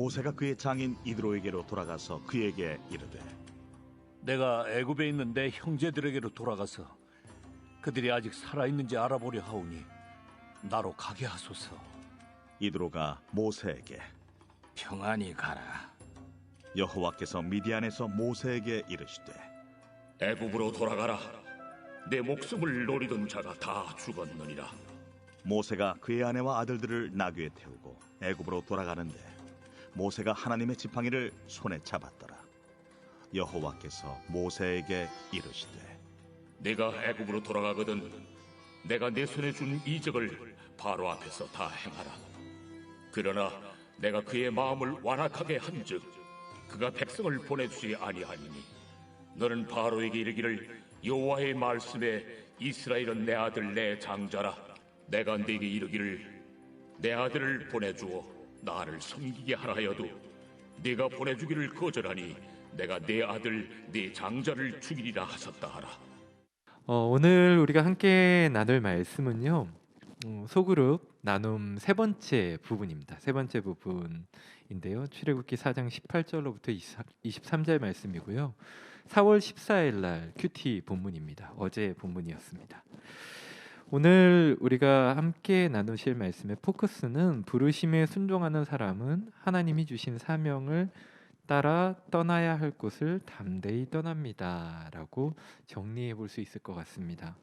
모세가 그의 장인 이드로에게로 돌아가서 그에게 이르되 내가 애굽에 있는 내 형제들에게로 돌아가서 그들이 아직 살아있는지 알아보려 하오니 나로 가게 하소서. 이드로가 모세에게 평안히 가라. 여호와께서 미디안에서 모세에게 이르시되 애굽으로 돌아가라. 내 목숨을 노리던 자가 다 죽었느니라. 모세가 그의 아내와 아들들을 나귀에 태우고 애굽으로 돌아가는데 모세가 하나님의 지팡이를 손에 잡았더라. 여호와께서 모세에게 이르시되 네가 애굽으로 돌아가거든 내가 내 손에 준 이적을 바로 앞에서 다 행하라. 그러나 내가 그의 마음을 완악하게 한즉 그가 백성을 보내주지 아니하니니 너는 바로에게 이르기를 여호와의 말씀에 이스라엘은 내 아들 내 장자라. 내가 네게 이르기를 내 아들을 보내주어 나를 섬기게 하라 하여도 네가 보내주기를 거절하니 내가 내 아들 네 장자를 죽이리라 하셨다 하라. 오늘 우리가 함께 나눌 말씀은요, 소그룹 나눔 세 번째 부분입니다. 세 번째 부분인데요. 출애굽기 4장 18절로부터 23절 말씀이고요. 4월 14일 날 큐티 본문입니다. 어제 본문이었습니다. 오늘 우리가 함께 나누실 말씀의 포커스는 부르심에 순종하는 사람은 하나님이 주신 사명을 따라 떠나야 할 곳을 담대히 떠납니다 라고 정리해 볼 수 있을 것 같습니다.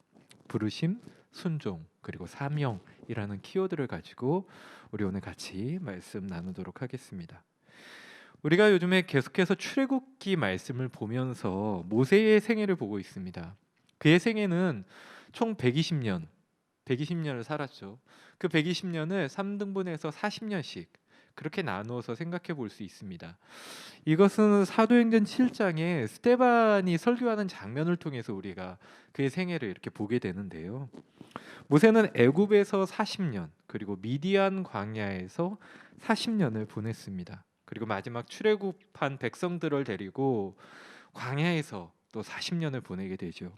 부르심, 순종, 그리고 사명이라는 키워드를 가지고 우리 오늘 같이 말씀 나누도록 하겠습니다. 우리가 요즘에 계속해서 출애굽기 말씀을 보면서 모세의 생애를 보고 있습니다. 그의 생애는 총 120년을 살았죠. 그 120년을 3등분해서 40년씩 그렇게 나누어서 생각해 볼 수 있습니다. 이것은 사도행전 7장에 스데반이 설교하는 장면을 통해서 우리가 그의 생애를 이렇게 보게 되는데요. 모세는 애굽에서 40년, 그리고 미디안 광야에서 40년을 보냈습니다. 그리고 마지막 출애굽한 백성들을 데리고 광야에서 또 40년을 보내게 되죠.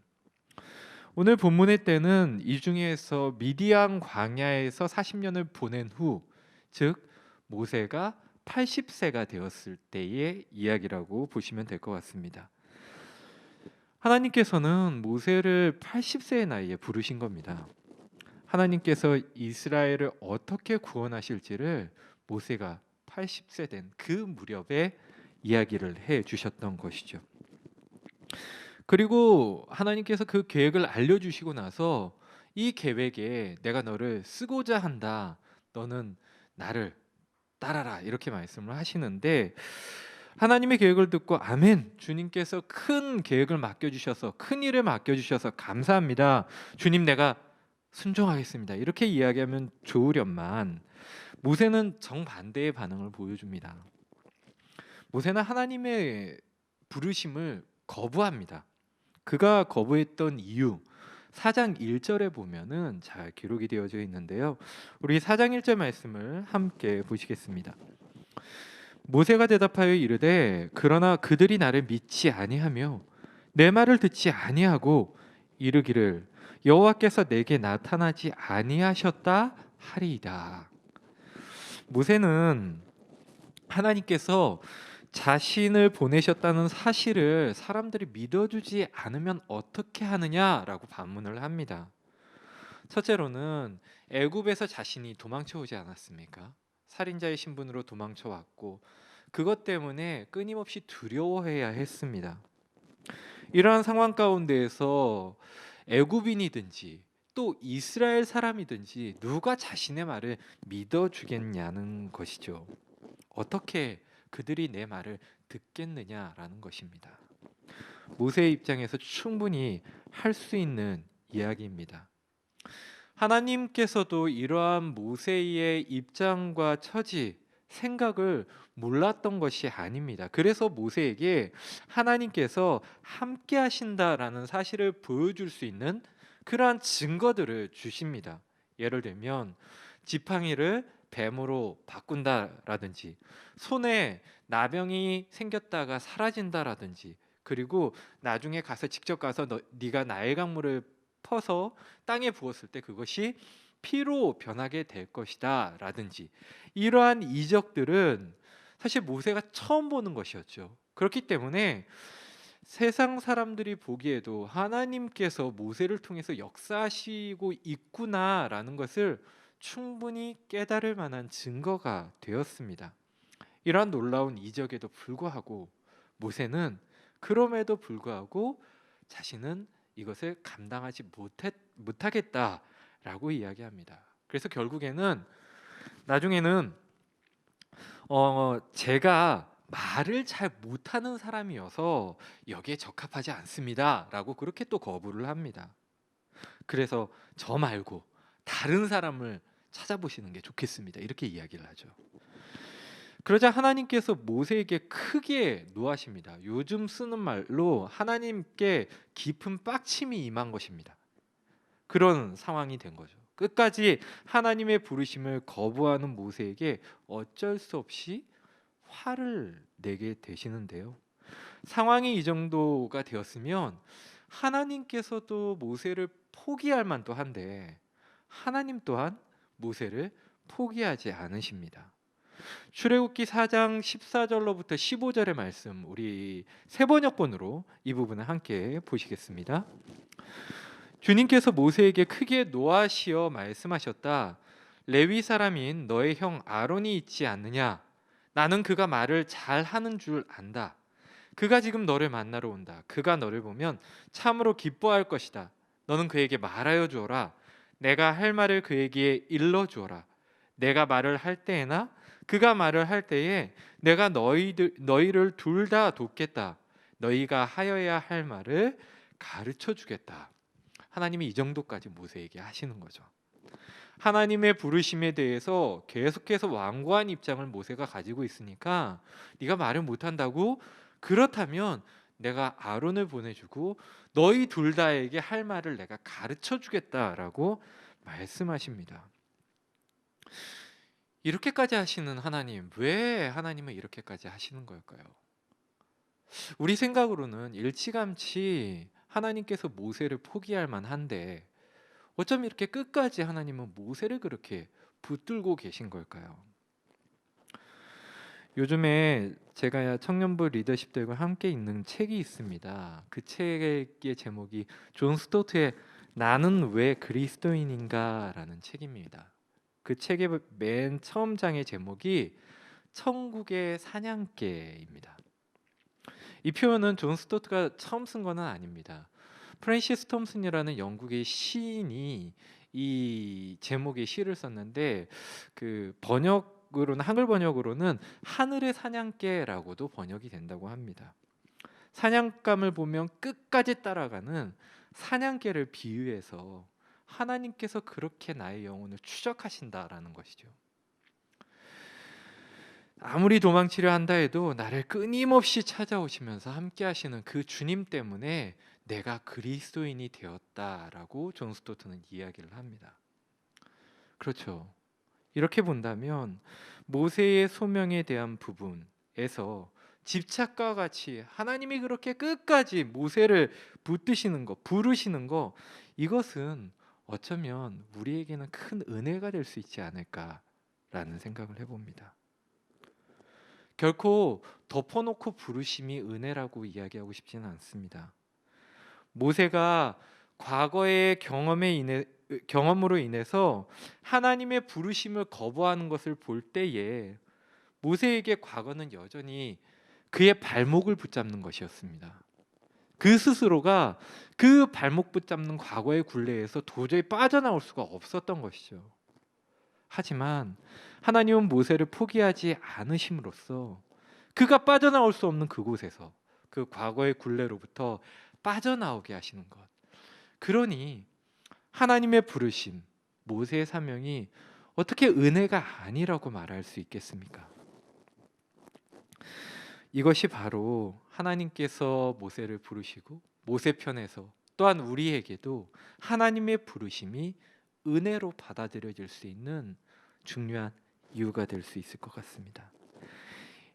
오늘 본문의 때는 이 중에서 미디안 광야에서 40년을 보낸 후, 즉 모세가 80세가 되었을 때의 이야기라고 보시면 될 것 같습니다. 하나님께서는 모세를 80세의 나이에 부르신 겁니다. 하나님께서 이스라엘을 어떻게 구원하실지를 모세가 80세 된 그 무렵에 이야기를 해 주셨던 것이죠. 그리고 하나님께서 그 계획을 알려주시고 나서 이 계획에 내가 너를 쓰고자 한다. 너는 나를 따라라. 이렇게 말씀을 하시는데 하나님의 계획을 듣고 아멘. 주님께서 큰 계획을 맡겨주셔서 큰 일을 맡겨주셔서 감사합니다. 주님 내가 순종하겠습니다. 이렇게 이야기하면 좋으련만 모세는 정반대의 반응을 보여줍니다. 모세는 하나님의 부르심을 거부합니다. 그가 거부했던 이유 4장 1절에 보면은 잘 기록이 되어져 있는데요. 우리 4장 1절 말씀을 함께 보시겠습니다. 모세가 대답하여 이르되 그러나 그들이 나를 믿지 아니하며 내 말을 듣지 아니하고 이르기를 여호와께서 내게 나타나지 아니하셨다 하리이다. 모세는 하나님께서 자신을 보내셨다는 사실을 사람들이 믿어주지 않으면 어떻게 하느냐라고 반문을 합니다. 첫째로는 애굽에서 자신이 도망쳐오지 않았습니까? 살인자의 신분으로 도망쳐왔고 그것 때문에 끊임없이 두려워해야 했습니다. 이러한 상황 가운데에서 애굽인이든지 또 이스라엘 사람이든지 누가 자신의 말을 믿어주겠냐는 것이죠. 어떻게 그들이 내 말을 듣겠느냐라는 것입니다. 모세의 입장에서 충분히 할 수 있는 이야기입니다. 하나님께서도 이러한 모세의 입장과 처지, 생각을 몰랐던 것이 아닙니다. 그래서 모세에게 하나님께서 함께 하신다라는 사실을 보여줄 수 있는 그러한 증거들을 주십니다. 예를 들면 지팡이를 뱀으로 바꾼다라든지 손에 나병이 생겼다가 사라진다라든지 그리고 나중에 가서 직접 가서 네가 나일 강물을 퍼서 땅에 부었을 때 그것이 피로 변하게 될 것이다 라든지 이러한 이적들은 사실 모세가 처음 보는 것이었죠. 그렇기 때문에 세상 사람들이 보기에도 하나님께서 모세를 통해서 역사하시고 있구나라는 것을 충분히 깨달을 만한 증거가 되었습니다. 이러한 놀라운 이적에도 불구하고 모세는 그럼에도 불구하고 자신은 이것을 감당하지 못하겠다라고 이야기합니다. 그래서 결국에는 나중에는 제가 말을 잘 못하는 사람이어서 여기에 적합하지 않습니다라고 그렇게 또 거부를 합니다. 그래서 저 말고 다른 사람을 찾아보시는 게 좋겠습니다. 이렇게 이야기를 하죠. 그러자 하나님께서 모세에게 크게 노하십니다. 요즘 쓰는 말로 하나님께 깊은 빡침이 임한 것입니다. 그런 상황이 된 거죠. 끝까지 하나님의 부르심을 거부하는 모세에게 어쩔 수 없이 화를 내게 되시는데요. 상황이 이 정도가 되었으면 하나님께서도 모세를 포기할 만도 한데 하나님 또한 모세를 포기하지 않으십니다. 출애굽기 4장 14절로부터 15절의 말씀, 우리 세번역본으로 이 부분을 함께 보시겠습니다. 주님께서 모세에게 크게 노하시어 말씀하셨다. 레위 사람인 너의 형 아론이 있지 않느냐? 나는 그가 말을 잘 하는 줄 안다. 그가 지금 너를 만나러 온다. 그가 너를 보면 참으로 기뻐할 것이다. 너는 그에게 말하여 주어라. 내가 할 말을 그에게 일러 주어라. 내가 말을 할 때에나 그가 말을 할 때에 내가 너희를 둘 다 돕겠다. 너희가 하여야 할 말을 가르쳐 주겠다. 하나님이 이 정도까지 모세에게 하시는 거죠. 하나님의 부르심에 대해서 계속해서 완고한 입장을 모세가 가지고 있으니까 네가 말을 못한다고? 그렇다면 내가 아론을 보내주고 너희 둘 다에게 할 말을 내가 가르쳐 주겠다라고 말씀하십니다. 이렇게까지 하시는 하나님, 왜 하나님은 이렇게까지 하시는 걸까요? 우리 생각으로는 일찌감치 하나님께서 모세를 포기할 만한데 어쩜 이렇게 끝까지 하나님은 모세를 그렇게 붙들고 계신 걸까요? 요즘에 제가 청년부 리더십들과 함께 읽는 책이 있습니다. 그 책의 제목이 존 스토트의 나는 왜 그리스도인인가 라는 책입니다. 그 책의 맨 처음 장의 제목이 천국의 사냥개입니다. 이 표현은 존 스토트가 처음 쓴 것은 아닙니다. 프랜시스 톰슨이라는 영국의 시인이 이 제목의 시를 썼는데 그 번역으로는 한글 번역으로는 하늘의 사냥개라고도 번역이 된다고 합니다. 사냥감을 보면 끝까지 따라가는 사냥개를 비유해서 하나님께서 그렇게 나의 영혼을 추적하신다라는 것이죠. 아무리 도망치려 한다 해도 나를 끊임없이 찾아오시면서 함께 하시는 그 주님 때문에 내가 그리스도인이 되었다라고 존 스토트는 이야기를 합니다. 그렇죠. 이렇게 본다면 모세의 소명에 대한 부분에서 집착과 같이 하나님이 그렇게 끝까지 모세를 붙드시는 것, 부르시는 것, 이것은 어쩌면 우리에게는 큰 은혜가 될 수 있지 않을까라는 생각을 해봅니다. 결코 덮어놓고 부르심이 은혜라고 이야기하고 싶지는 않습니다. 모세가 과거의 경험으로 인해서 하나님의 부르심을 거부하는 것을 볼 때에 모세에게 과거는 여전히 그의 발목을 붙잡는 것이었습니다. 그 스스로가 그 발목 붙잡는 과거의 굴레에서 도저히 빠져나올 수가 없었던 것이죠. 하지만 하나님은 모세를 포기하지 않으심으로써 그가 빠져나올 수 없는 그곳에서 그 과거의 굴레로부터 빠져나오게 하시는 것. 그러니 하나님의 부르심, 모세의 사명이 어떻게 은혜가 아니라고 말할 수 있겠습니까? 이것이 바로 하나님께서 모세를 부르시고 모세 편에서 또한 우리에게도 하나님의 부르심이 은혜로 받아들여질 수 있는 중요한 이유가 될 수 있을 것 같습니다.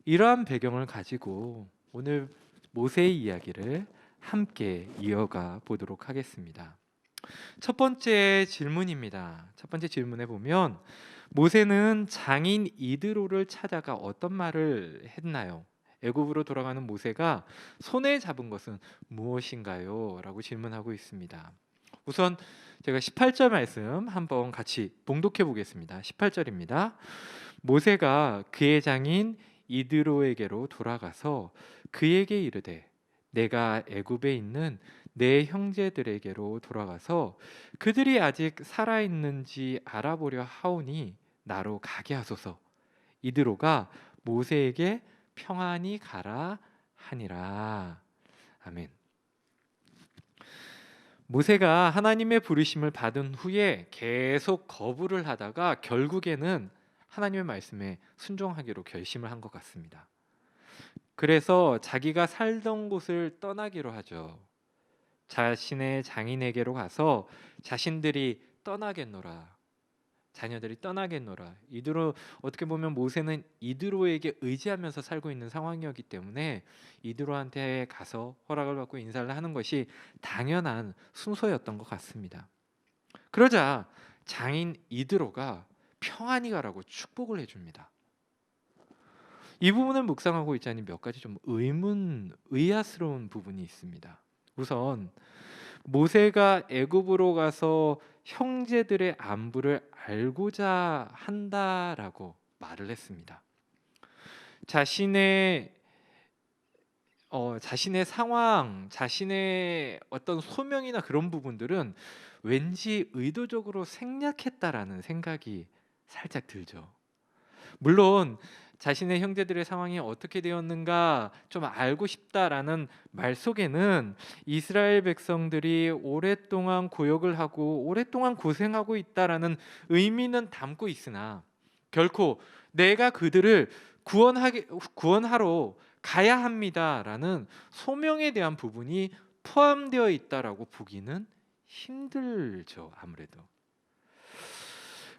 이러한 배경을 가지고 오늘 모세의 이야기를 함께 이어가 보도록 하겠습니다. 첫 번째 질문입니다. 첫 번째 질문에 보면 모세는 장인 이드로를 찾아가 어떤 말을 했나요? 애굽으로 돌아가는 모세가 손에 잡은 것은 무엇인가요? 라고 질문하고 있습니다. 우선 제가 18절 말씀 한번 같이 봉독해 보겠습니다. 18절입니다. 모세가 그의 장인 이드로에게로 돌아가서 그에게 이르되 내가 애굽에 있는 내 형제들에게로 돌아가서 그들이 아직 살아있는지 알아보려 하오니 나로 가게 하소서. 이드로가 모세에게 평안히 가라 하니라. 아멘. 모세가 하나님의 부르심을 받은 후에 계속 거부를 하다가 결국에는 하나님의 말씀에 순종하기로 결심을 한 것 같습니다. 그래서 자기가 살던 곳을 떠나기로 하죠. 자신의 장인에게로 가서 자신들이 떠나겠노라, 자녀들이 떠나겠노라. 이드로, 어떻게 보면 모세는 이드로에게 의지하면서 살고 있는 상황이었기 때문에 이드로한테 가서 허락을 받고 인사를 하는 것이 당연한 순서였던 것 같습니다. 그러자 장인 이드로가 평안히 가라고 축복을 해줍니다. 이 부분을 묵상하고 있자니 몇 가지 좀 의아스러운 부분이 있습니다. 우선 모세가 애굽으로 가서 형제들의 안부를 알고자 한다라고 말을 했습니다. 자신의 상황, 자신의 어떤 소명이나 그런 부분들은 왠지 의도적으로 생략했다라는 생각이 살짝 들죠. 물론 자신의 형제들의 상황이 어떻게 되었는가 좀 알고 싶다라는 말 속에는 이스라엘 백성들이 오랫동안 고역을 하고 오랫동안 고생하고 있다라는 의미는 담고 있으나 결코 내가 그들을 구원하러 가야 합니다라는 소명에 대한 부분이 포함되어 있다라고 보기는 힘들죠, 아무래도.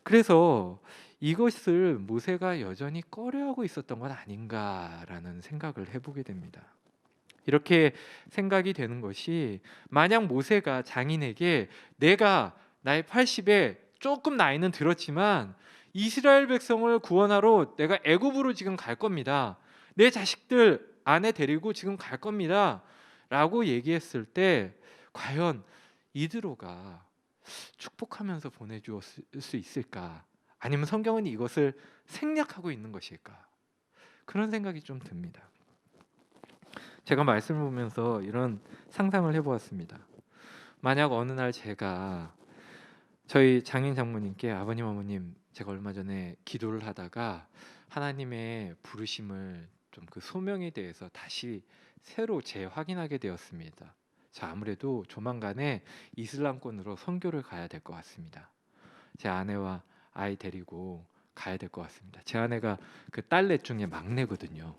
그래서 이것을 모세가 여전히 꺼려하고 있었던 건 아닌가라는 생각을 해보게 됩니다. 이렇게 생각이 되는 것이, 만약 모세가 장인에게 내가 나이 80에 조금 나이는 들었지만 이스라엘 백성을 구원하러 내가 애굽으로 지금 갈 겁니다, 내 자식들 아내 데리고 지금 갈 겁니다 라고 얘기했을 때 과연 이드로가 축복하면서 보내주었을 수 있을까? 아니면 성경은 이것을 생략하고 있는 것일까? 그런 생각이 좀 듭니다. 제가 말씀을 보면서 이런 상상을 해보았습니다. 만약 어느 날 제가 저희 장인 장모님께 아버님 어머님, 제가 얼마 전에 기도를 하다가 하나님의 부르심을 좀 그 소명에 대해서 다시 새로 재확인하게 되었습니다. 자, 아무래도 조만간에 이슬람권으로 선교를 가야 될 것 같습니다. 제 아내와 아이 데리고 가야 될 것 같습니다. 제 아내가 그 딸넷 중에 막내거든요.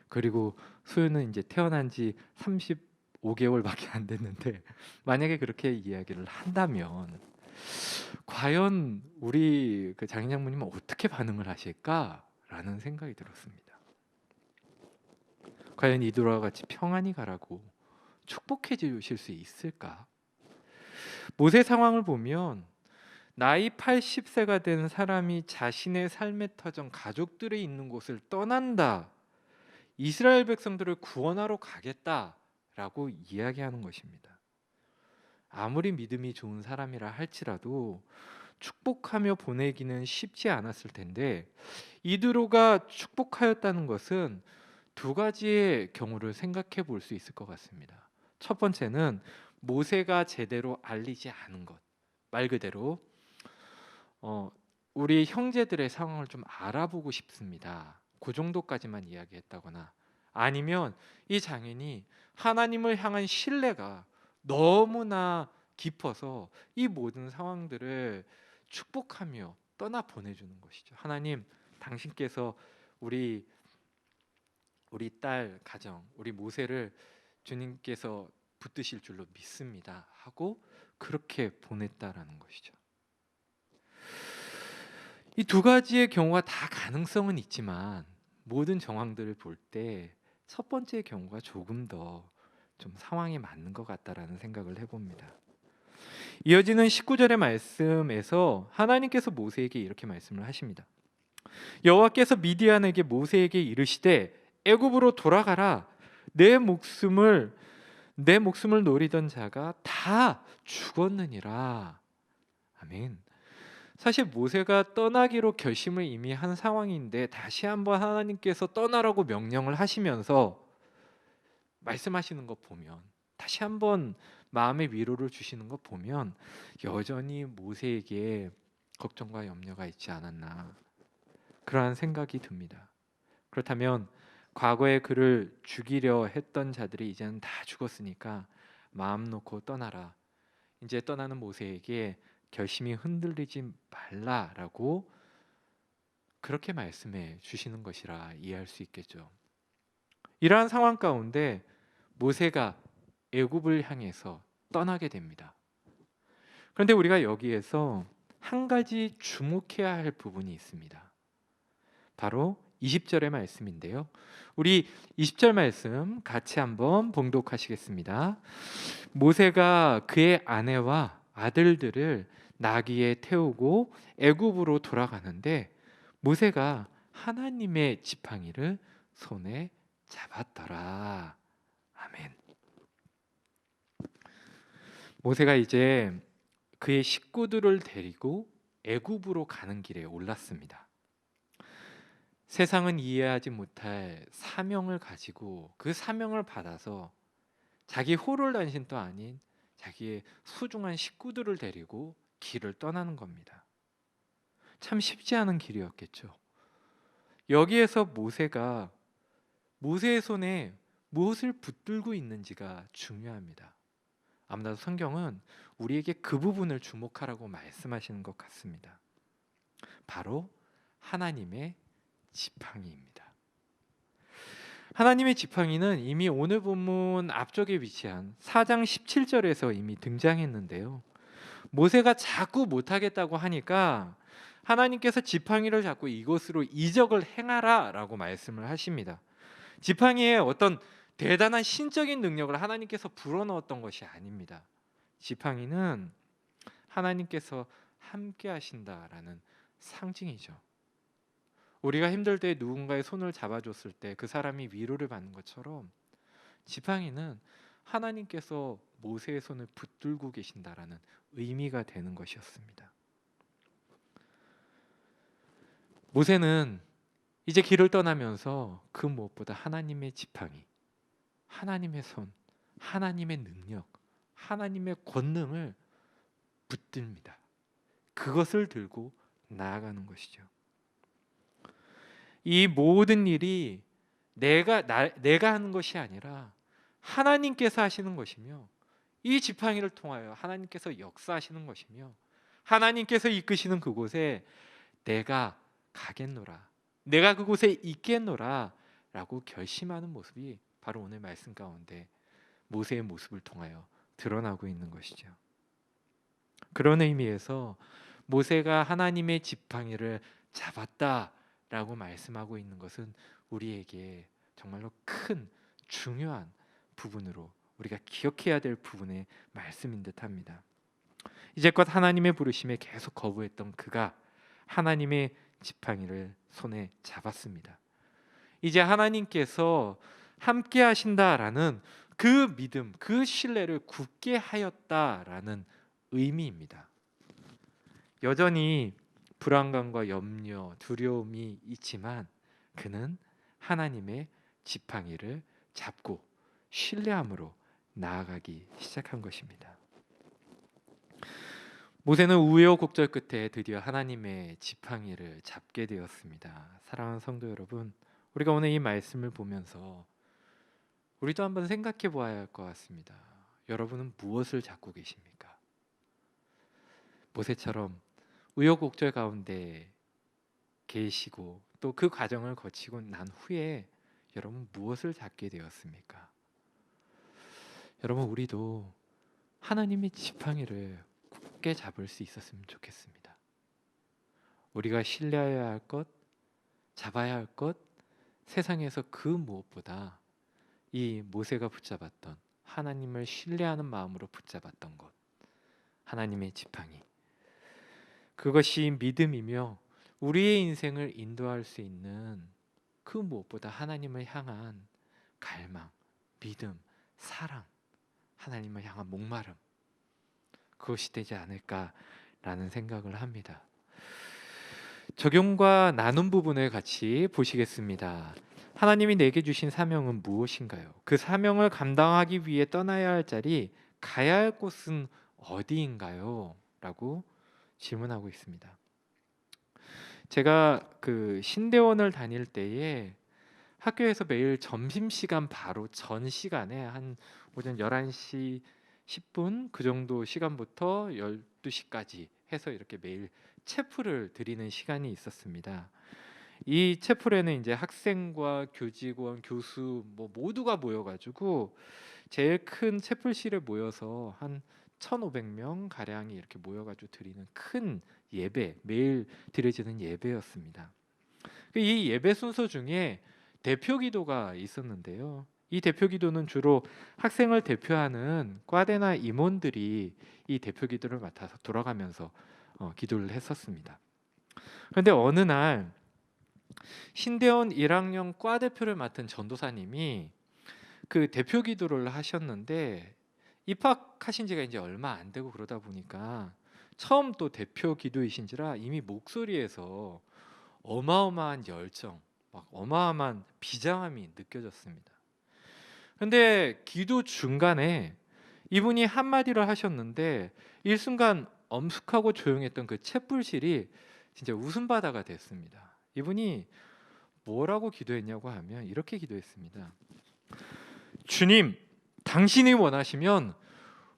그리고 소유는 이제 태어난 지 35개월밖에 안 됐는데 만약에 그렇게 이야기를 한다면 과연 우리 그 장인 장모님은 어떻게 반응을 하실까라는 생각이 들었습니다. 과연 이드로와 같이 평안히 가라고 축복해 주실 수 있을까? 모세 상황을 보면 나이 80세가 된 사람이 자신의 삶의 터전, 가족들이 있는 곳을 떠난다, 이스라엘 백성들을 구원하러 가겠다라고 이야기하는 것입니다. 아무리 믿음이 좋은 사람이라 할지라도 축복하며 보내기는 쉽지 않았을 텐데, 이드로가 축복하였다는 것은 두 가지의 경우를 생각해 볼 수 있을 것 같습니다. 첫 번째는 모세가 제대로 알리지 않은 것, 말 그대로 우리 형제들의 상황을 좀 알아보고 싶습니다, 그 정도까지만 이야기했다거나, 아니면 이 장인이 하나님을 향한 신뢰가 너무나 깊어서 이 모든 상황들을 축복하며 떠나 보내주는 것이죠. 하나님, 당신께서 우리 딸 가정, 우리 모세를 주님께서 붙드실 줄로 믿습니다 하고 그렇게 보냈다라는 것이죠. 이 두 가지의 경우가 다 가능성은 있지만 모든 정황들을 볼 때 첫 번째 경우가 조금 더 좀 상황이 맞는 것 같다라는 생각을 해봅니다. 이어지는 19절의 말씀에서 하나님께서 모세에게 이렇게 말씀을 하십니다. 여호와께서 미디안에게 모세에게 이르시되 애굽으로 돌아가라. 내 목숨을 노리던 자가 다 죽었느니라. 아멘. 사실 모세가 떠나기로 결심을 이미 한 상황인데 다시 한번 하나님께서 떠나라고 명령을 하시면서 말씀하시는 것 보면, 다시 한번 마음의 위로를 주시는 것 보면 여전히 모세에게 걱정과 염려가 있지 않았나, 그러한 생각이 듭니다. 그렇다면 과거에 그를 죽이려 했던 자들이 이제는 다 죽었으니까 마음 놓고 떠나라. 이제 떠나는 모세에게 결심이 흔들리지 말라라고 그렇게 말씀해 주시는 것이라 이해할 수 있겠죠. 이러한 상황 가운데 모세가 애굽을 향해서 떠나게 됩니다. 그런데 우리가 여기에서 한 가지 주목해야 할 부분이 있습니다. 바로 20절의 말씀인데요. 우리 20절 말씀 같이 한번 봉독하시겠습니다. 모세가 그의 아내와 아들들을 나귀에 태우고 애굽으로 돌아가는데 모세가 하나님의 지팡이를 손에 잡았더라. 아멘. 모세가 이제 그의 식구들을 데리고 애굽으로 가는 길에 올랐습니다. 세상은 이해하지 못할 사명을 가지고 그 사명을 받아서 자기 호를 단신도 아닌 자기의 소중한 식구들을 데리고 길을 떠나는 겁니다. 참 쉽지 않은 길이었겠죠. 여기에서 모세가 모세의 손에 무엇을 붙들고 있는지가 중요합니다. 아무래도 성경은 우리에게 그 부분을 주목하라고 말씀하시는 것 같습니다. 바로 하나님의 지팡이입니다. 하나님의 지팡이는 이미 오늘 본문 앞쪽에 위치한 4장 17절에서 이미 등장했는데요. 모세가 자꾸 못하겠다고 하니까 하나님께서 지팡이를 잡고 이곳으로 이적을 행하라 라고 말씀을 하십니다. 지팡이에 어떤 대단한 신적인 능력을 하나님께서 불어넣었던 것이 아닙니다. 지팡이는 하나님께서 함께 하신다라는 상징이죠. 우리가 힘들 때 누군가의 손을 잡아줬을 때 그 사람이 위로를 받는 것처럼 지팡이는 하나님께서 모세의 손을 붙들고 계신다라는 의미가 되는 것이었습니다. 모세는 이제 길을 떠나면서 그 무엇보다 하나님의 지팡이, 하나님의 손, 하나님의 능력, 하나님의 권능을 붙듭니다. 그것을 들고 나아가는 것이죠. 이 모든 일이 내가 하는 것이 아니라 하나님께서 하시는 것이며, 이 지팡이를 통하여 하나님께서 역사하시는 것이며, 하나님께서 이끄시는 그곳에 내가 가겠노라, 내가 그곳에 있겠노라 라고 결심하는 모습이 바로 오늘 말씀 가운데 모세의 모습을 통하여 드러나고 있는 것이죠. 그런 의미에서 모세가 하나님의 지팡이를 잡았다라고 말씀하고 있는 것은 우리에게 정말로 큰 중요한 부분으로 우리가 기억해야 될 부분의 말씀인 듯합니다. 이제껏 하나님의 부르심에 계속 거부했던 그가 하나님의 지팡이를 손에 잡았습니다. 이제 하나님께서 함께 하신다라는 그 믿음, 그 신뢰를 굳게 하였다라는 의미입니다. 여전히 불안감과 염려, 두려움이 있지만 그는 하나님의 지팡이를 잡고 신뢰함으로 나아가기 시작한 것입니다. 모세는 우여곡절 끝에 드디어 하나님의 지팡이를 잡게 되었습니다. 사랑하는 성도 여러분, 우리가 오늘 이 말씀을 보면서 우리도 한번 생각해 보아야 할 것 같습니다. 여러분은 무엇을 잡고 계십니까? 모세처럼 우여곡절 가운데 계시고 또 그 과정을 거치고 난 후에 여러분 무엇을 잡게 되었습니까? 여러분, 우리도 하나님의 지팡이를 굳게 잡을 수 있었으면 좋겠습니다. 우리가 신뢰해야 할 것, 잡아야 할 것, 세상에서 그 무엇보다 이 모세가 붙잡았던 하나님을 신뢰하는 마음으로 붙잡았던 것, 하나님의 지팡이. 그것이 믿음이며 우리의 인생을 인도할 수 있는 그 무엇보다 하나님을 향한 갈망, 믿음, 사랑, 하나님을 향한 목마름, 그것이 되지 않을까라는 생각을 합니다. 적용과 나눔 부분을 같이 보시겠습니다. 하나님이 내게 주신 사명은 무엇인가요? 그 사명을 감당하기 위해 떠나야 할 자리, 가야 할 곳은 어디인가요? 라고 질문하고 있습니다. 제가 그 신대원을 다닐 때에 학교에서 매일 점심시간 바로 전 시간에 한 오전 11시 10분 그 정도 시간부터 12시까지 해서 이렇게 매일 체풀을 드리는 시간이 있었습니다. 이 체풀에는 이제 학생과 교직원, 교수 뭐 모두가 모여가지고 제일 큰 체풀실에 모여서 한 1,500명 가량이 이렇게 모여가지고 드리는 큰 예배, 매일 드려지는 예배였습니다. 이 예배 순서 중에 대표 기도가 있었는데요. 이 대표 기도는 주로 학생을 대표하는 과대나 임원들이 이 대표 기도를 맡아서 돌아가면서 기도를 했었습니다. 그런데 어느 날 신대원 1학년 과 대표를 맡은 전도사님이 그 대표 기도를 하셨는데 입학하신 지가 이제 얼마 안 되고 그러다 보니까 처음 또 대표 기도이신지라 이미 목소리에서 어마어마한 열정, 막 어마어마한 비장함이 느껴졌습니다. 근데 기도 중간에 이분이 한마디를 하셨는데 일순간 엄숙하고 조용했던 그 챗불실이 진짜 웃음바다가 됐습니다. 이분이 뭐라고 기도했냐고 하면 이렇게 기도했습니다. 주님, 당신이 원하시면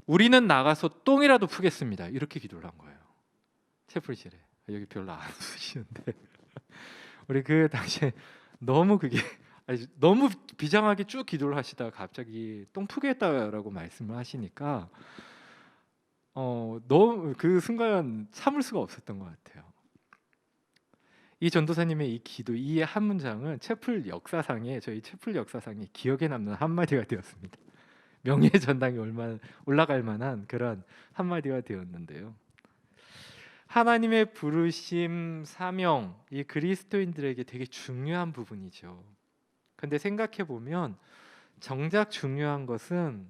우리는 나가서 똥이라도 푸겠습니다. 이렇게 기도를 한 거예요. 챗불실에. 여기 별로 안 웃으시는데 우리 그 당시에 너무 그게 너무 비장하게 쭉 기도를 하시다가 갑자기 똥 푸겠다라고 말씀을 하시니까 너무 그 순간 참을 수가 없었던 것 같아요. 이 전도사님의 이 기도, 이 한 문장은 채플 역사상에 저희 채플 역사상에 기억에 남는 한마디가 되었습니다. 명예전당에 올라갈 만한 그런 한마디가 되었는데요. 하나님의 부르심, 사명, 이 그리스도인들에게 되게 중요한 부분이죠. 근데 생각해 보면 정작 중요한 것은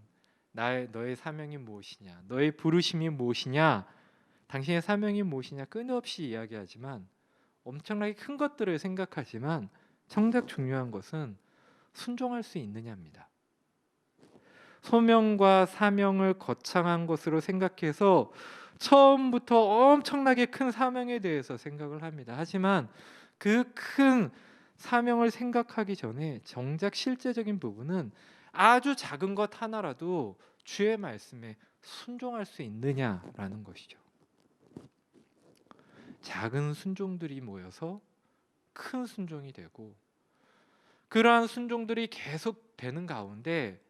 너의 사명이 무엇이냐, 너의 부르심이 무엇이냐, 당신의 사명이 무엇이냐 끊임없이 이야기하지만 엄청나게 큰 것들을 생각하지만 정작 중요한 것은 순종할 수 있느냐입니다. 소명과 사명을 거창한 것으로 생각해서 처음부터 엄청나게 큰 사명에 대해서 생각을 합니다. 하지만 그 큰 사명을 생각하기 전에 정작 실제적인 부분은 아주 작은 것 하나라도 주의 말씀에 순종할 수 있느냐라는 것이죠. 작은 순종들이 모여서 큰 순종이 되고 그러한 순종들이 계속 되는 가운데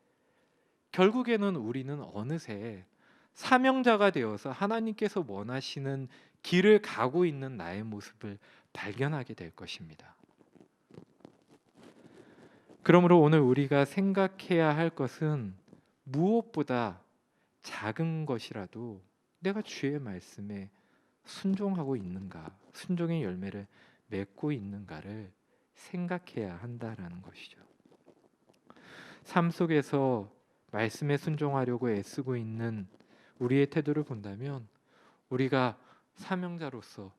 결국에는 우리는 어느새 사명자가 되어서 하나님께서 원하시는 길을 가고 있는 나의 모습을 발견하게 될 것입니다. 그러므로 오늘 우리가 생각해야 할 것은 무엇보다 작은 것이라도 내가 주의 말씀에 순종하고 있는가, 순종의 열매를 맺고 있는가를 생각해야 한다라는 것이죠. 삶 속에서 말씀에 순종하려고 애쓰고 있는 우리의 태도를 본다면 우리가 사명자로서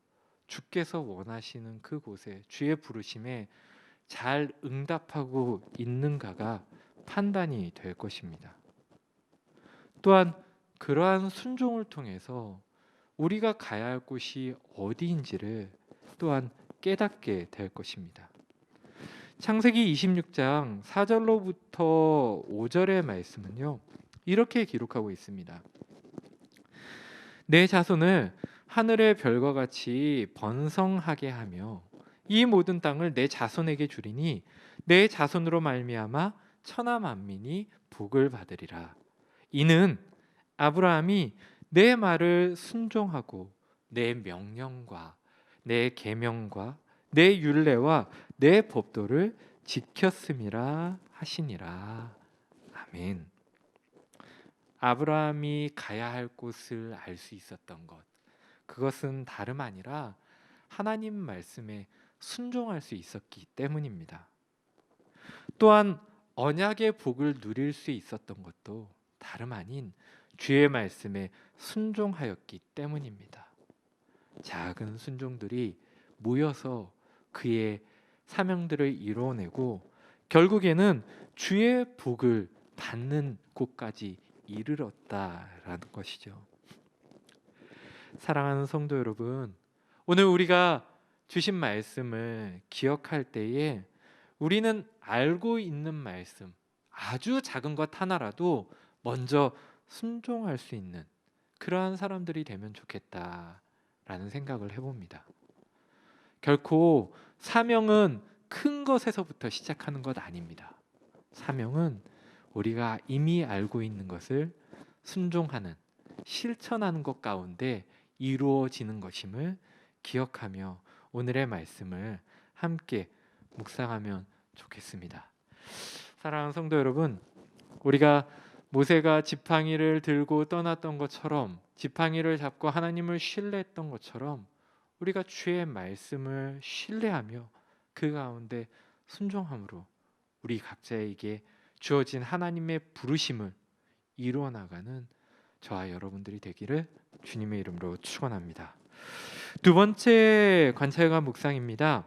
주께서 원하시는 그곳에 주의 부르심에 잘 응답하고 있는가가 판단이 될 것입니다. 또한 그러한 순종을 통해서 우리가 가야 할 곳이 어디인지를 또한 깨닫게 될 것입니다. 창세기 26장 4절로부터 5절의 말씀은요, 이렇게 기록하고 있습니다. 내 자손을 하늘의 별과 같이 번성하게 하며 이 모든 땅을 내 자손에게 주리니 내 자손으로 말미암아 천하 만민이 복을 받으리라. 이는 아브라함이 내 말을 순종하고 내 명령과 내 계명과 내 율례와 내 법도를 지켰음이라 하시니라. 아멘. 아브라함이 가야 할 곳을 알 수 있었던 것, 그것은 다름 아니라 하나님 말씀에 순종할 수 있었기 때문입니다. 또한 언약의 복을 누릴 수 있었던 것도 다름 아닌 주의 말씀에 순종하였기 때문입니다. 작은 순종들이 모여서 그의 사명들을 이루어내고 결국에는 주의 복을 받는 곳까지 이르렀다라는 것이죠. 사랑하는 성도 여러분, 오늘 우리가 주신 말씀을 기억할 때에 우리는 알고 있는 말씀, 아주 작은 것 하나라도 먼저 순종할 수 있는 그러한 사람들이 되면 좋겠다라는 생각을 해봅니다. 결코 사명은 큰 것에서부터 시작하는 것 아닙니다. 사명은 우리가 이미 알고 있는 것을 순종하는, 실천하는 것 가운데 이루어지는 것임을 기억하며 오늘의 말씀을 함께 묵상하면 좋겠습니다. 사랑하는 성도 여러분, 우리가 모세가 지팡이를 들고 떠났던 것처럼, 지팡이를 잡고 하나님을 신뢰했던 것처럼 우리가 주의 말씀을 신뢰하며 그 가운데 순종함으로 우리 각자에게 주어진 하나님의 부르심을 이루어 나가는 저와 여러분들이 되기를 주님의 이름으로 축원합니다. 두 번째 관찰과 묵상입니다.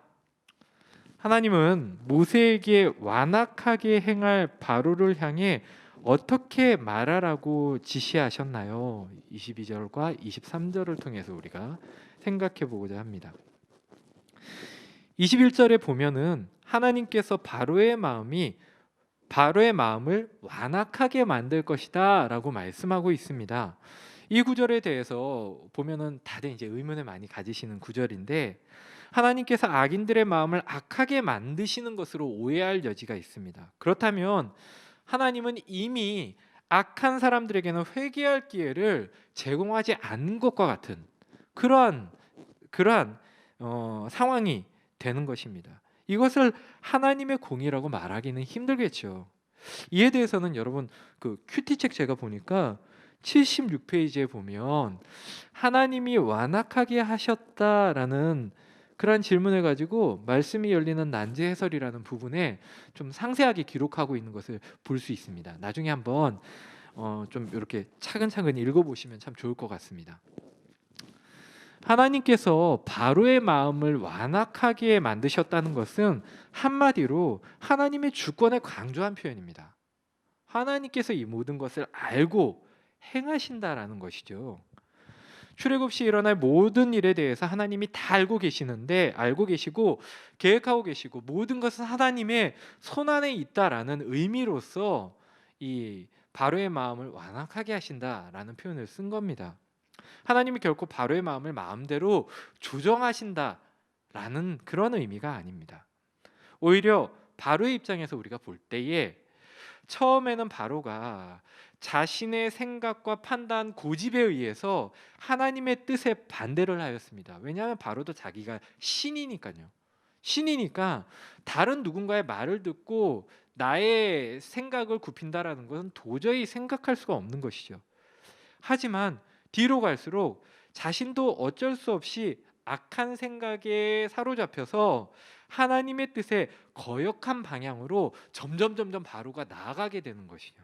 하나님은 모세에게 완악하게 행할 바로를 향해 어떻게 말하라고 지시하셨나요? 22절과 23절을 통해서 우리가 생각해 보고자 합니다. 21절에 보면은 하나님께서 바로의 마음을 완악하게 만들 것이다 라고 말씀하고 있습니다. 이 구절에 대해서 보면은 다들 이제 의문을 많이 가지시는 구절인데, 하나님께서 악인들의 마음을 악하게 만드시는 것으로 오해할 여지가 있습니다. 그렇다면 하나님은 이미 악한 사람들에게는 회개할 기회를 제공하지 않는 것과 같은 그러한 상황이 되는 것입니다. 이것을 하나님의 공의라고 말하기는 힘들겠죠. 이에 대해서는 여러분 그 큐티책 제가 보니까 76페이지에 보면 하나님이 완악하게 하셨다라는 그런 질문을 가지고 말씀이 열리는 난제 해설이라는 부분에 좀 상세하게 기록하고 있는 것을 볼 수 있습니다. 나중에 한번 좀 이렇게 차근차근 읽어보시면 참 좋을 것 같습니다. 하나님께서 바로의 마음을 완악하게 만드셨다는 것은 한마디로 하나님의 주권을 강조한 표현입니다. 하나님께서 이 모든 것을 알고 행하신다라는 것이죠. 출애굽 시 일어날 모든 일에 대해서 하나님이 다 알고 계시고 계획하고 계시고 모든 것은 하나님의 손안에 있다라는 의미로서 이 바로의 마음을 완악하게 하신다라는 표현을 쓴 겁니다. 하나님이 결코 바로의 마음을 마음대로 조정하신다라는 그런 의미가 아닙니다. 오히려 바로의 입장에서 우리가 볼 때에 처음에는 바로가 자신의 생각과 판단, 고집에 의해서 하나님의 뜻에 반대를 하였습니다. 왜냐하면 바로도 자기가 신이니까요. 신이니까 다른 누군가의 말을 듣고 나의 생각을 굽힌다라는 것은 도저히 생각할 수가 없는 것이죠. 하지만 뒤로 갈수록 자신도 어쩔 수 없이 악한 생각에 사로잡혀서 하나님의 뜻에 거역한 방향으로 점점 바로가 나아가게 되는 것이죠.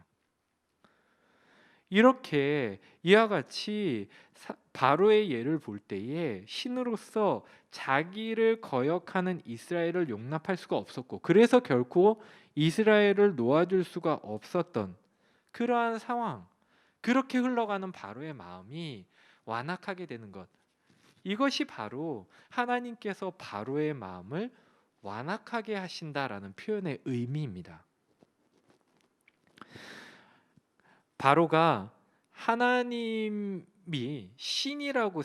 이렇게 이와 같이 바로의 예를 볼 때에 신으로서 자기를 거역하는 이스라엘을 용납할 수가 없었고, 그래서 결코 이스라엘을 놓아줄 수가 없었던 그러한 상황, 그렇게 흘러가는 바로의 마음이 완악하게 되는 것, 이것이 바로 하나님께서 바로의 마음을 완악하게 하신다라는 표현의 의미입니다. 바로가 하나님이 신이라고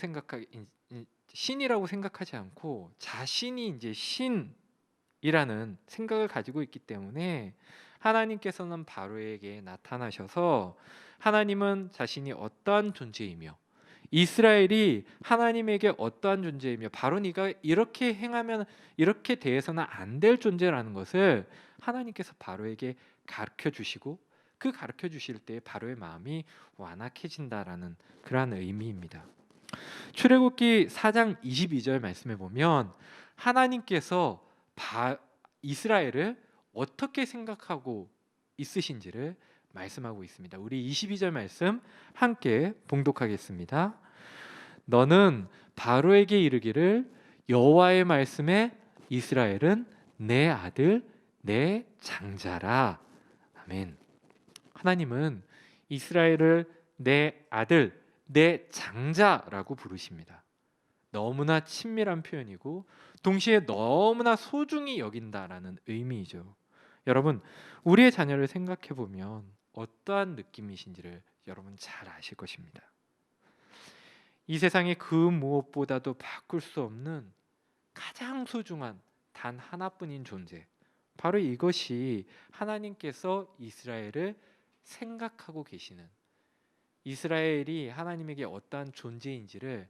생각하지 않고 자신이 이제 신이라는 생각을 가지고 있기 때문에 하나님께서는 바로에게 나타나셔서 하나님은 자신이 어떠한 존재이며 이스라엘이 하나님에게 어떠한 존재이며 바로 네가 이렇게 행하면 이렇게 대해서는 안 될 존재라는 것을 하나님께서 바로에게 가르쳐 주시고 그 가르쳐 주실 때 바로의 마음이 완악해진다라는 그러한 의미입니다. 출애굽기 4장 22절 말씀에 보면 하나님께서 이스라엘을 어떻게 생각하고 있으신지를 말씀하고 있습니다. 우리 22절 말씀 함께 봉독하겠습니다. 너는 바로에게 이르기를 여호와의 말씀에 이스라엘은 내 아들 내 장자라. 아멘. 하나님은 이스라엘을 내 아들 내 장자라고 부르십니다. 너무나 친밀한 표현이고 동시에 너무나 소중히 여긴다라는 의미이죠. 여러분, 우리의 자녀를 생각해 보면 어떠한 느낌이신지를 여러분 잘 아실 것입니다. 이 세상에 그 무엇보다도 바꿀 수 없는 가장 소중한 단 하나뿐인 존재, 바로 이것이 하나님께서 이스라엘을 생각하고 계시는, 이스라엘이 하나님에게 어떠한 존재인지를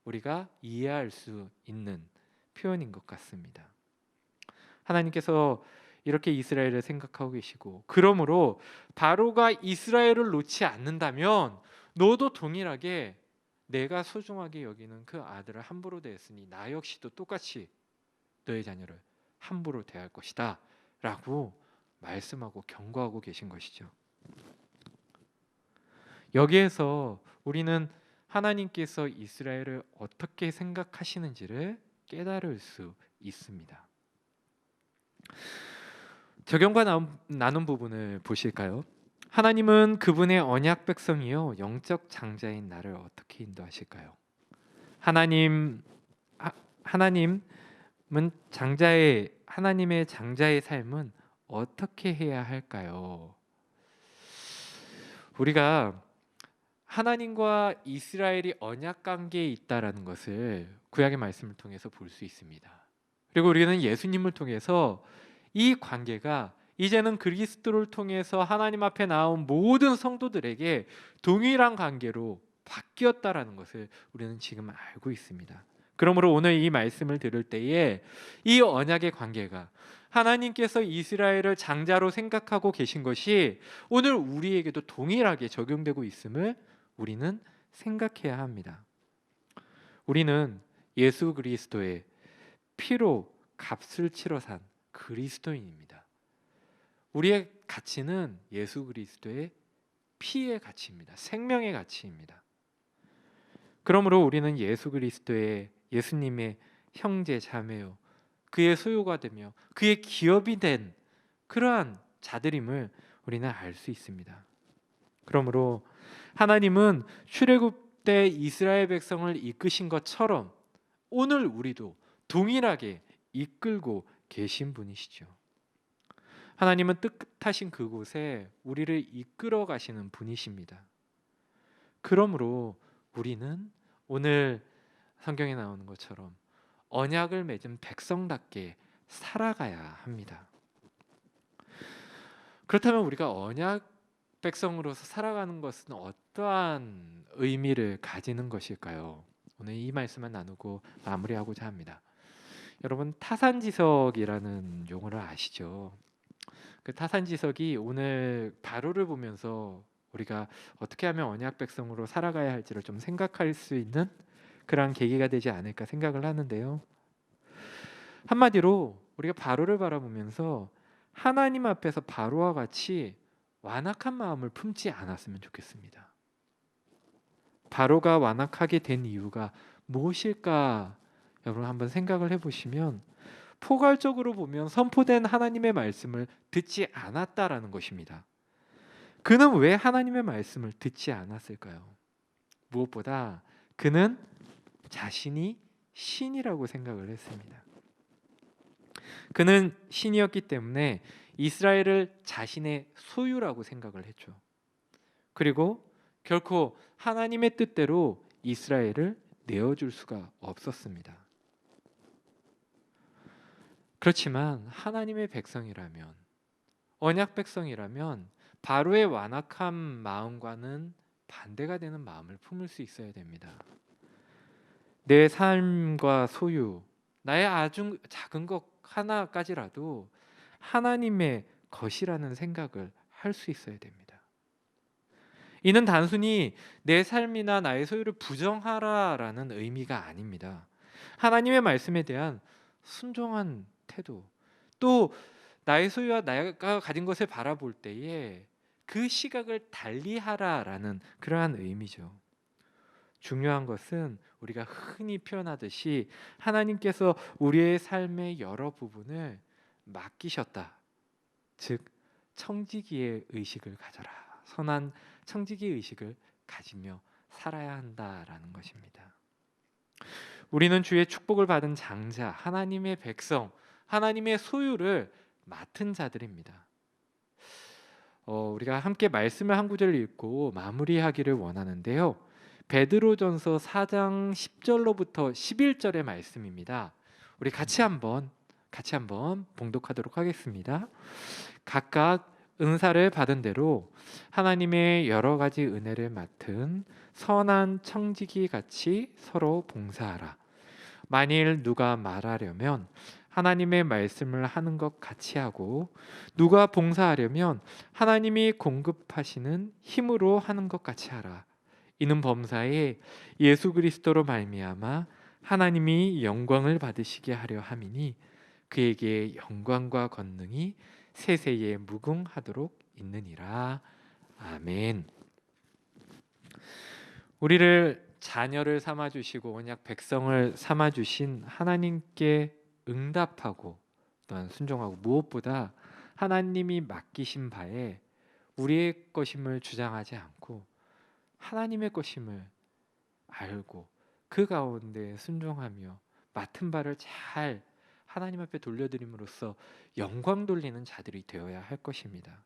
우리가 이해할 수 있는 표현인 것 같습니다. 하나님께서 이렇게 이스라엘을 생각하고 계시고, 그러므로 바로가 이스라엘을 놓지 않는다면 너도 동일하게 내가 소중하게 여기는 그 아들을 함부로 대했으니 나 역시도 똑같이 너의 자녀를 함부로 대할 것이다 라고 말씀하고 경고하고 계신 것이죠. 여기에서 우리는 하나님께서 이스라엘을 어떻게 생각하시는지를 깨달을 수 있습니다. 적용과 나눈 부분을 보실까요? 하나님은 그분의 언약 백성이요 영적 장자인 나를 어떻게 인도하실까요? 하나님은 하나님의 장자의 삶은 어떻게 해야 할까요? 우리가 하나님과 이스라엘이 언약 관계에 있다라는 것을 구약의 말씀을 통해서 볼 수 있습니다. 그리고 우리는 예수님을 통해서 이 관계가 이제는 그리스도를 통해서 하나님 앞에 나온 모든 성도들에게 동일한 관계로 바뀌었다라는 것을 우리는 지금 알고 있습니다. 그러므로 오늘 이 말씀을 들을 때에 이 언약의 관계가 하나님께서 이스라엘을 장자로 생각하고 계신 것이 오늘 우리에게도 동일하게 적용되고 있음을 우리는 생각해야 합니다. 우리는 예수 그리스도의 피로 값을 치러 산 그리스도인입니다. 우리의 가치는 예수 그리스도의 피의 가치입니다. 생명의 가치입니다. 그러므로 우리는 예수 그리스도의 예수님의 형제 자매요, 그의 소유가 되며 그의 기업이 된 그러한 자들임을 우리는 알 수 있습니다. 그러므로 하나님은 출애굽 때 이스라엘 백성을 이끄신 것처럼 오늘 우리도 동일하게 이끌고 계신 분이시죠. 하나님은 뜻하신 그곳에 우리를 이끌어 가시는 분이십니다. 그러므로 우리는 오늘 성경에 나오는 것처럼 언약을 맺은 백성답게 살아가야 합니다. 그렇다면 우리가 언약 백성으로서 살아가는 것은 어떠한 의미를 가지는 것일까요? 오늘 이 말씀만 나누고 마무리하고자 합니다. 여러분, 타산지석이라는 용어를 아시죠? 그 타산지석이 오늘 바로를 보면서 우리가 어떻게 하면 언약 백성으로 살아가야 할지를 좀 생각할 수 있는 그런 계기가 되지 않을까 생각을 하는데요. 한마디로 우리가 바로를 바라보면서 하나님 앞에서 바로와 같이 완악한 마음을 품지 않았으면 좋겠습니다. 바로가 완악하게 된 이유가 무엇일까? 여러분 한번 생각을 해보시면 포괄적으로 보면 선포된 하나님의 말씀을 듣지 않았다라는 것입니다. 그는 왜 하나님의 말씀을 듣지 않았을까요? 무엇보다 그는 자신이 신이라고 생각을 했습니다. 그는 신이었기 때문에 이스라엘을 자신의 소유라고 생각을 했죠. 그리고 결코 하나님의 뜻대로 이스라엘을 내어줄 수가 없었습니다. 그렇지만 하나님의 백성이라면, 언약 백성이라면 바로의 완악한 마음과는 반대가 되는 마음을 품을 수 있어야 됩니다. 내 삶과 소유, 나의 아주 작은 것 하나까지라도 하나님의 것이라는 생각을 할 수 있어야 됩니다. 이는 단순히 내 삶이나 나의 소유를 부정하라라는 의미가 아닙니다. 하나님의 말씀에 대한 순종한 태도, 또 나의 소유와 내가 가진 것을 바라볼 때에 그 시각을 달리하라라는 그러한 의미죠. 중요한 것은 우리가 흔히 표현하듯이 하나님께서 우리의 삶의 여러 부분을 맡기셨다. 즉 청지기의 의식을 가져라. 선한 청지기의 의식을 가지며 살아야 한다라는 것입니다. 우리는 주의 축복을 받은 장자, 하나님의 백성, 하나님의 소유를 맡은 자들입니다. 우리가 함께 말씀을 한 구절 읽고 마무리하기를 원하는데요. 베드로전서 4장 10절로부터 11절의 말씀입니다. 우리 같이 한번 봉독하도록 하겠습니다. 각각 은사를 받은 대로 하나님의 여러 가지 은혜를 맡은 선한 청지기 같이 서로 봉사하라. 만일 누가 말하려면 하나님의 말씀을 하는 것 같이 하고, 누가 봉사하려면 하나님이 공급하시는 힘으로 하는 것 같이 하라. 이는 범사에 예수 그리스도로 말미암아 하나님이 영광을 받으시게 하려 함이니 그에게 영광과 권능이 세세에 무궁하도록 있느니라. 아멘. 우리를 자녀를 삼아 주시고 언약 백성을 삼아 주신 하나님께 응답하고 또한 순종하고, 무엇보다 하나님이 맡기신 바에 우리의 것임을 주장하지 않고 하나님의 것임을 알고 그 가운데 순종하며 맡은 바를 잘 하나님 앞에 돌려드림으로써 영광 돌리는 자들이 되어야 할 것입니다.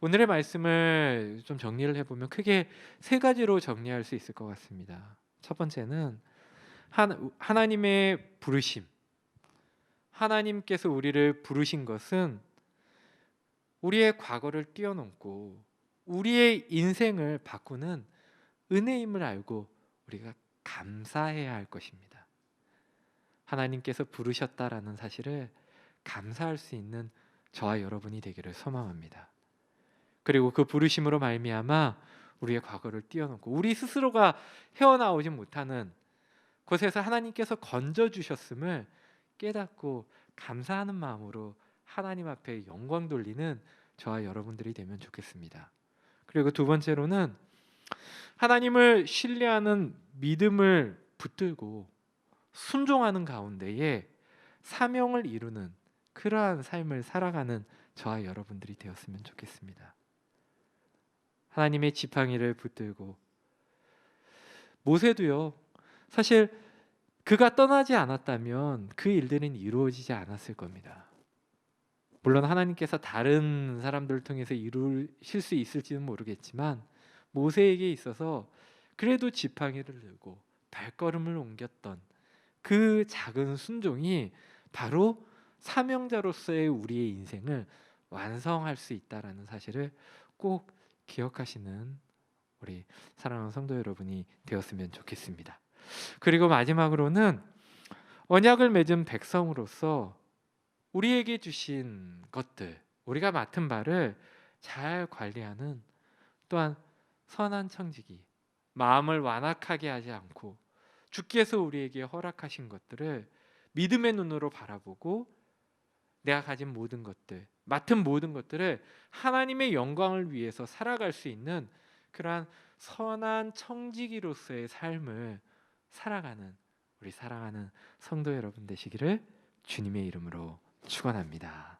오늘의 말씀을 좀 정리를 해보면 크게 세 가지로 정리할 수 있을 것 같습니다. 첫 번째는 하나님의 부르심. 하나님께서 우리를 부르신 것은 우리의 과거를 뛰어넘고 우리의 인생을 바꾸는 은혜임을 알고 우리가 감사해야 할 것입니다. 하나님께서 부르셨다라는 사실을 감사할 수 있는 저와 여러분이 되기를 소망합니다. 그리고 그 부르심으로 말미암아 우리의 과거를 뛰어넘고 우리 스스로가 헤어나오지 못하는 곳에서 하나님께서 건져주셨음을 깨닫고 감사하는 마음으로 하나님 앞에 영광 돌리는 저와 여러분들이 되면 좋겠습니다. 그리고 두 번째로는 하나님을 신뢰하는 믿음을 붙들고 순종하는 가운데에 사명을 이루는 그러한 삶을 살아가는 저와 여러분들이 되었으면 좋겠습니다. 하나님의 지팡이를 붙들고, 모세도요, 사실 그가 떠나지 않았다면 그 일들은 이루어지지 않았을 겁니다. 물론 하나님께서 다른 사람들을 통해서 이루실 수 있을지는 모르겠지만 모세에게 있어서 그래도 지팡이를 들고 발걸음을 옮겼던 그 작은 순종이 바로 사명자로서의 우리의 인생을 완성할 수 있다라는 사실을 꼭 기억하시는 우리 사랑하는 성도 여러분이 되었으면 좋겠습니다. 그리고 마지막으로는 언약을 맺은 백성으로서 우리에게 주신 것들, 우리가 맡은 바를 잘 관리하는 또한 선한 청지기, 마음을 완악하게 하지 않고 주께서 우리에게 허락하신 것들을 믿음의 눈으로 바라보고 내가 가진 모든 것들, 맡은 모든 것들을 하나님의 영광을 위해서 살아갈 수 있는 그러한 선한 청지기로서의 삶을 살아가는 우리 사랑하는 성도 여러분 되시기를 주님의 이름으로 축원합니다.